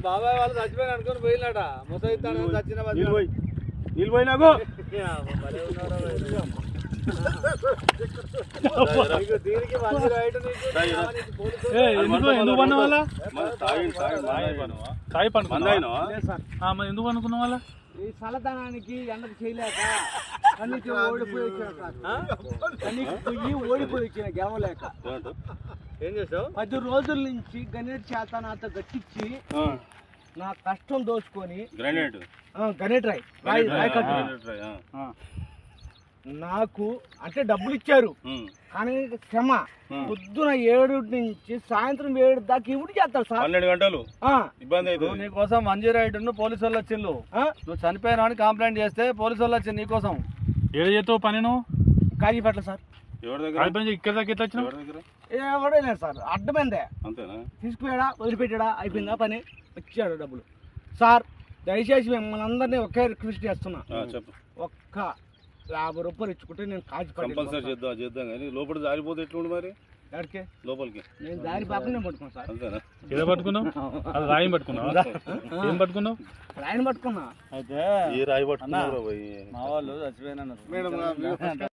బాబాయ్ వాళ్ళు చచ్చిపోయిన అనుకుని పోయినట ముసైతాను చచ్చిన నీళ్ళు పోయినాకు దీనికి మంచి రైట్ ఎందుకు పన్న వాళ్ళ ఎందుకు అనుకున్న వాళ్ళ ఈ చల్లదనానికి ఎండకు చేయలేక కన్నీకి ఓడిపోయి వచ్చిన గెలవలేక ఏం చేసావు 10 రోజుల నుంచి గణేట్ చేత నాతో గట్టించి నా కష్టం దోచుకొని గణేట్ రాయ్ నాకు అంటే డబ్బులు ఇచ్చారు కానీ క్షమ పొద్దున 7 నుంచి సాయంత్రం 7 దాకా ఇవి చేస్తారు సార్ 12 గంటలు ఇబ్బంది అయితే నీకోసం మంజీ రైడ్ పోలీసు వాళ్ళు వచ్చిండు నువ్వు చనిపోయినా అని కంప్లైంట్ చేస్తే పోలీసు వాళ్ళు వచ్చింది నీకోసం ఏడు చేస్తావు పని నువ్వు కాజీపేట సార్ ఇక్కడ దాకా ఎట్లా వచ్చినావు ఎవడలేదు సార్ అడ్డమైందే అంతేనా తీసుకుపోయాడా వదిలిపెట్టాడా అయిపోయిందా పని వచ్చాడు డబ్బులు సార్ దయచేసి మిమ్మల్ని అందరినీ ఒకే రిక్వెస్ట్ చేస్తున్నా ఒక్క 50 రూపాయలు ఇచ్చుకుంటే నేను కంపల్సరీ చేద్దాం కానీ లోపల జారిపోతే ఎట్లుండి మరి ఎక్కడికి లోపలికి నేను దారి పాపనే పట్టుకున్నాను సార్ అంతేనా ఏదో పట్టుకున్నావు అది రాయం పట్టుకున్నావు ఏం పట్టుకున్నావు రాయని పట్టుకున్నా అయితే ఏ రాయి పట్టుకున్నావు మా వాళ్ళు చచ్చిపోయినా